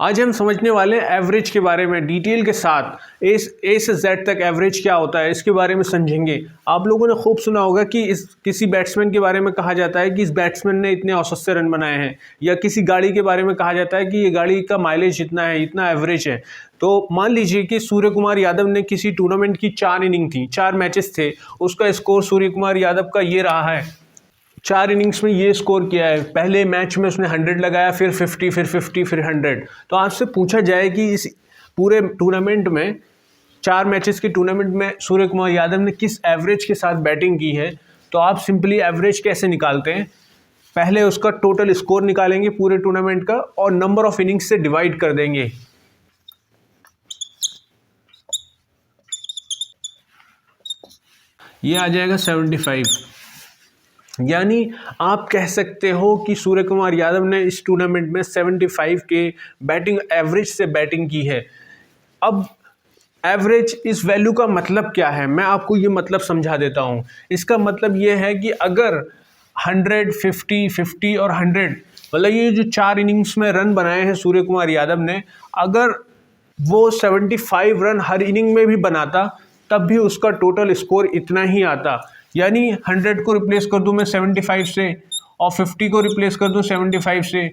आज हम समझने वाले हैं एवरेज के बारे में डिटेल के साथ। ए से जेड तक एवरेज क्या होता है इसके बारे में समझेंगे। आप लोगों ने खूब सुना होगा कि किसी बैट्समैन के बारे में कहा जाता है कि इस बैट्समैन ने इतने औसत से रन बनाए हैं, या किसी गाड़ी के बारे में कहा जाता है कि ये गाड़ी का माइलेज इतना है, इतना एवरेज है। तो मान लीजिए कि सूर्य कुमार यादव ने किसी टूर्नामेंट की 4 इनिंग थी, 4 मैचेस थे, उसका स्कोर सूर्य कुमार यादव का ये रहा है, 4 इनिंग्स में ये स्कोर किया है। पहले मैच में उसने 100 लगाया, फिर 50, फिर 50, फिर 100। तो आपसे पूछा जाए कि इस पूरे टूर्नामेंट में, 4 मैचेस के टूर्नामेंट में सूर्य कुमार यादव ने किस एवरेज के साथ बैटिंग की है, तो आप सिंपली एवरेज कैसे निकालते हैं, पहले उसका टोटल स्कोर निकालेंगे पूरे टूर्नामेंट का और नंबर ऑफ इनिंग्स से डिवाइड कर देंगे। ये आ जाएगा 75। यानी आप कह सकते हो कि सूर्य कुमार यादव ने इस टूर्नामेंट में 75 के बैटिंग एवरेज से बैटिंग की है। अब एवरेज इस वैल्यू का मतलब क्या है, मैं आपको ये मतलब समझा देता हूँ। इसका मतलब ये है कि अगर 100, 50, 50 और 100, मतलब ये जो 4 इनिंग्स में रन बनाए हैं सूर्य कुमार यादव ने, अगर वो 75 रन हर इनिंग में भी बनाता तब भी उसका टोटल स्कोर इतना ही आता। यानी 100 को रिप्लेस कर दूं मैं 75 से और 50 को रिप्लेस कर दूं 75 से,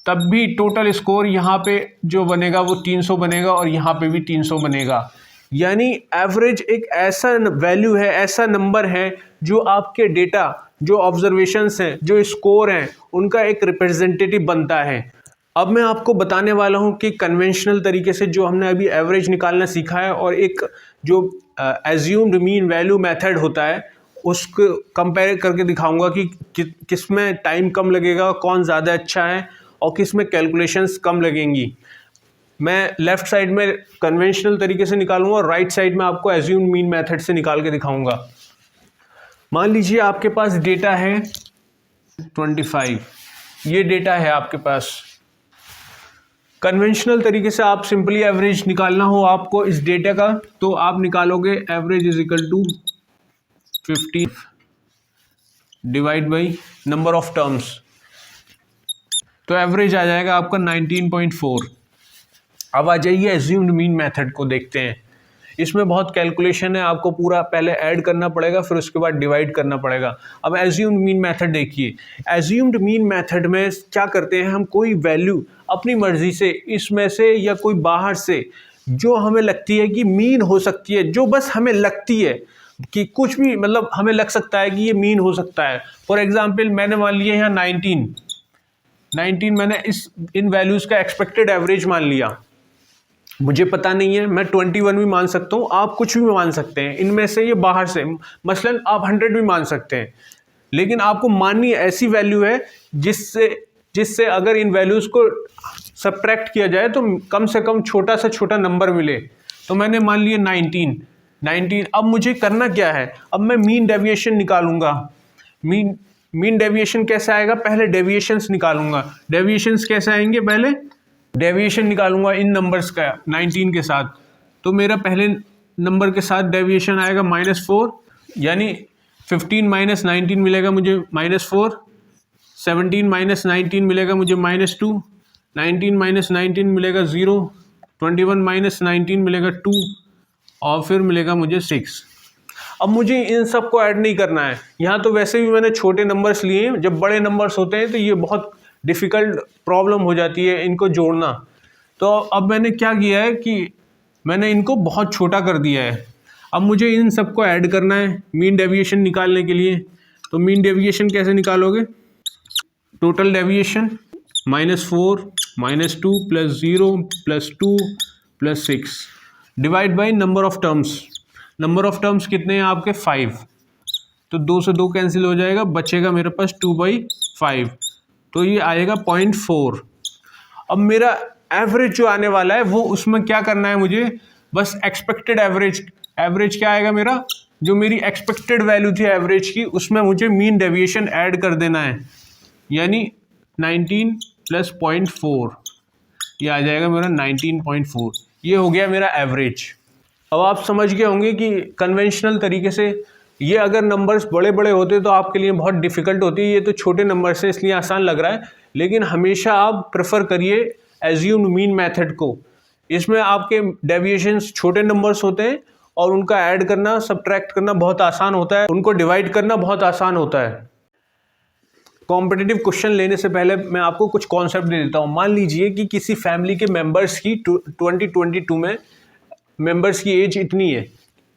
तब भी टोटल स्कोर यहाँ पे जो बनेगा वो 300 बनेगा और यहाँ पे भी 300 बनेगा। यानी एवरेज एक ऐसा वैल्यू है, ऐसा नंबर है जो आपके डेटा, जो ऑब्जर्वेशंस हैं, जो स्कोर हैं, उनका एक रिप्रेजेंटेटिव बनता है। अब मैं आपको बताने वाला हूँ कि कन्वेंशनल तरीके से जो हमने अभी एवरेज निकालना सीखा है और एक जो एज्यूम्ड मीन वैल्यू मेथड होता है उसको कंपेयर करके दिखाऊंगा कि किस में टाइम कम लगेगा, कौन ज़्यादा अच्छा है और किस में कैलकुलेशंस कम लगेंगी। मैं लेफ़्ट साइड में कन्वेंशनल तरीके से निकालूंगा और राइट साइड में आपको एज्यूम्ड मीन मेथड से निकाल के दिखाऊंगा। मान लीजिए आपके पास डेटा है 25, ये डेटा है आपके पास। कन्वेंशनल तरीके से आप सिंपली एवरेज निकालना हो आपको इस डेटा का, तो आप निकालोगे average is equal to 50 divide by number of terms, तो एवरेज आ जाएगा आपका 19.4। अब आ जाइए एज्यूम्ड मीन मेथड को देखते हैं। इसमें बहुत कैलकुलेशन है, आपको पूरा पहले ऐड करना पड़ेगा, फिर उसके बाद डिवाइड करना पड़ेगा। अब एज्यूम्ड मीन मेथड देखिए। एज्यूम्ड मीन मेथड में क्या करते हैं हम, कोई वैल्यू अपनी मर्जी से इसमें से या कोई बाहर से जो हमें लगती है कि मीन हो सकती है, जो बस हमें लगती है कि कुछ भी, मतलब हमें लग सकता है कि ये मीन हो सकता है। फॉर एग्जाम्पल मैंने मान लिया यहाँ 19 मैंने इन वैल्यूज़ का एक्सपेक्टेड एवरेज मान लिया। मुझे पता नहीं है, मैं 21 भी मान सकता हूँ, आप कुछ भी मान सकते हैं इनमें से, ये बाहर से, मसलन आप 100 भी मान सकते हैं, लेकिन आपको माननी ऐसी वैल्यू है जिससे अगर इन वैल्यूज़ को सब्ट्रैक्ट किया जाए तो कम से कम छोटा से छोटा नंबर मिले। तो मैंने मान लिया 19। अब मुझे करना क्या है, अब मैं मीन डेविएशन निकालूंगा। मीन डेविएशन कैसे आएगा, पहले डेविएशंस निकालूंगा। डेविएशंस कैसे आएंगे, पहले डेविएशन निकालूंगा इन नंबर्स का 19 के साथ। तो मेरा पहले नंबर के साथ डेविएशन आएगा -4, यानी 15 - 19 मिलेगा मुझे -4, 17 - 19 मिलेगा मुझे -2, 19 - 19 मिलेगा 0, 21 - 19 मिलेगा 2 और फिर मिलेगा मुझे 6। अब मुझे इन सब को ऐड नहीं करना है, यहाँ तो वैसे भी मैंने छोटे नंबर्स लिए हैं। जब बड़े नंबर्स होते हैं तो ये बहुत डिफ़िकल्ट प्रॉब्लम हो जाती है इनको जोड़ना। तो अब मैंने क्या किया है कि मैंने इनको बहुत छोटा कर दिया है। अब मुझे इन सबको ऐड करना है मीन डेविएशन निकालने के लिए। तो मीन डेविएशन कैसे निकालोगे, total deviation -4 -2 + 0 + 2 + 6 divide by number of terms. Number of terms कितने हैं आपके, 5। तो 2 से 2 कैंसिल हो जाएगा, बचेगा मेरे पास 2/5, तो ये आएगा 0.4। अब मेरा एवरेज जो आने वाला है वो, उसमें क्या करना है मुझे, बस एक्सपेक्टेड एवरेज क्या आएगा मेरा, जो मेरी एक्सपेक्टेड वैल्यू थी एवरेज की, उसमें मुझे मीन डेविएशन ऐड कर देना है, यानी 19 + 0.4, ये आ जाएगा मेरा 19.4। ये हो गया मेरा एवरेज। अब आप समझ गए होंगे कि कन्वेंशनल तरीके से ये अगर नंबर्स बड़े बड़े होते तो आपके लिए बहुत डिफ़िकल्ट होती है। ये तो छोटे नंबर्स हैं इसलिए आसान लग रहा है, लेकिन हमेशा आप प्रेफर करिए एज्यूम्ड मीन मेथड को। इसमें आपके डेविएशंस छोटे नंबर्स होते हैं और उनका ऐड करना, सब्ट्रैक्ट करना बहुत आसान होता है, उनको डिवाइड करना बहुत आसान होता है। कॉम्पिटिटिव क्वेश्चन लेने से पहले मैं आपको कुछ कॉन्सेप्ट दे देता हूँ। मान लीजिए कि किसी फैमिली के मेंबर्स की 2022 में मेंबर्स की एज इतनी है।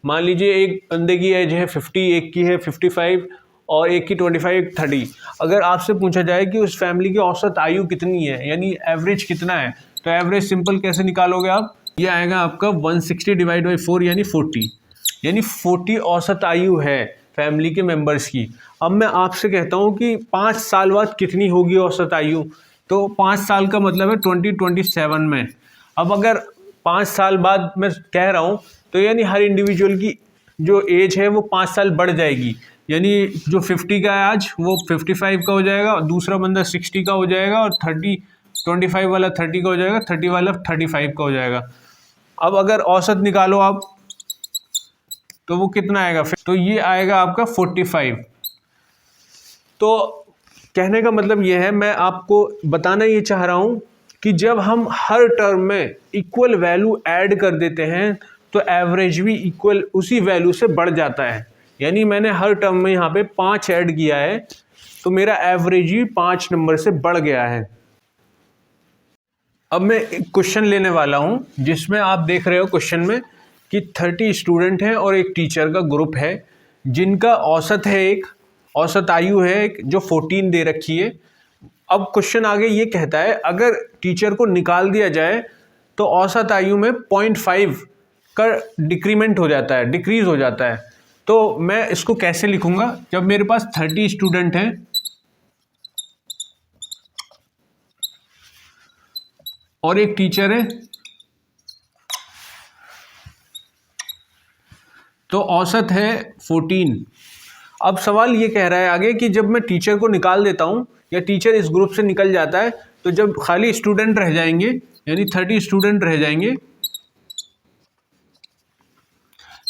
मान लीजिए एक बंदे की एज है 50, एक की है 55 और एक की 25, 30। अगर आपसे पूछा जाए कि उस फैमिली की औसत आयु कितनी है, यानी एवरेज कितना है, तो एवरेज सिंपल कैसे निकालोगे आप? ये आएगा आपका 160 डिवाइड बाई 4 यानी 40, यानी 40 औसत आयु है फैमिली के मेंबर्स की। अब मैं आपसे कहता हूँ कि 5 साल बाद कितनी होगी औसत आयु, तो 5 साल का मतलब है 2027 में। अब अगर 5 साल बाद मैं कह रहा हूँ तो यानी हर इंडिविजुअल की जो एज है वो 5 साल बढ़ जाएगी, यानी जो 50 का है आज वो 55 का हो जाएगा, दूसरा बंदा 60 का हो जाएगा और 25 वाला 30 का हो जाएगा, 30 वाला 35 का हो जाएगा। अब अगर औसत निकालो आप तो वो कितना आएगा? तो ये आएगा आपका 45। तो कहने का मतलब ये है, मैं आपको बताना ये चाह रहा हूँ कि जब हम हर टर्म में इक्वल वैल्यू ऐड कर देते हैं तो एवरेज भी इक्वल उसी वैल्यू से बढ़ जाता है। यानी मैंने हर टर्म में यहाँ पे 5 ऐड किया है तो मेरा एवरेज भी 5 नंबर से बढ़ गया है। अब मैं एक क्वेश्चन लेने वाला हूँ जिसमें आप देख रहे हो क्वेश्चन में कि 30 स्टूडेंट हैं और एक टीचर का ग्रुप है जिनका औसत है, एक औसत आयु है एक जो 14 दे रखी है। अब क्वेश्चन आगे ये कहता है अगर टीचर को निकाल दिया जाए तो औसत आयु में 0.5 का डिक्रीमेंट हो जाता है, डिक्रीज हो जाता है। तो मैं इसको कैसे लिखूंगा? जब मेरे पास 30 स्टूडेंट हैं और एक टीचर है तो औसत है 14। अब सवाल ये कह रहा है आगे कि जब मैं टीचर को निकाल देता हूं या टीचर इस ग्रुप से निकल जाता है तो जब खाली स्टूडेंट रह जाएंगे यानी 30 स्टूडेंट रह जाएंगे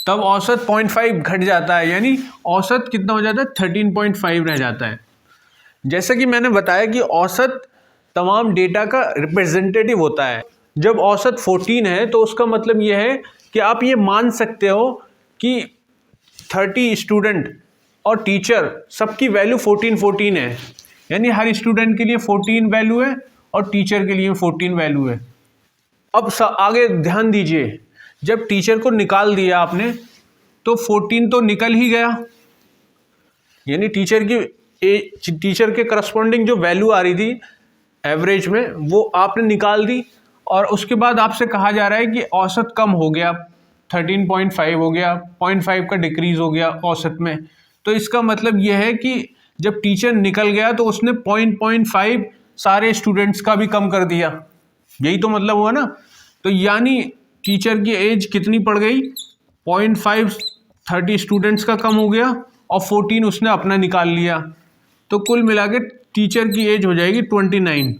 तब औसत 0.5 घट जाता है, यानी औसत कितना हो जाता है? 13.5 रह जाता है। जैसा कि मैंने बताया कि औसत तमाम डेटा का रिप्रेजेंटेटिव होता है। जब औसत 14 है तो उसका मतलब यह है कि आप ये मान सकते हो कि 30 स्टूडेंट और टीचर सबकी वैल्यू 14 है, यानी हर स्टूडेंट के लिए 14 वैल्यू है और टीचर के लिए 14 वैल्यू है। अब आगे ध्यान दीजिए, जब टीचर को निकाल दिया आपने तो 14 तो निकल ही गया, यानी टीचर के करस्पॉन्डिंग जो वैल्यू आ रही थी एवरेज में वो आपने निकाल दी और उसके बाद आपसे कहा जा रहा है कि औसत कम हो गया, 13.5 हो गया, 0.5 का डिक्रीज हो गया औसत में। तो इसका मतलब यह है कि जब टीचर निकल गया तो उसने 0.5 सारे स्टूडेंट्स का भी कम कर दिया, यही तो मतलब हुआ ना। तो यानी टीचर की एज कितनी पड़ गई? 0.5 30 स्टूडेंट्स का कम हो गया और 14 उसने अपना निकाल लिया, तो कुल मिला के टीचर की एज हो जाएगी 29।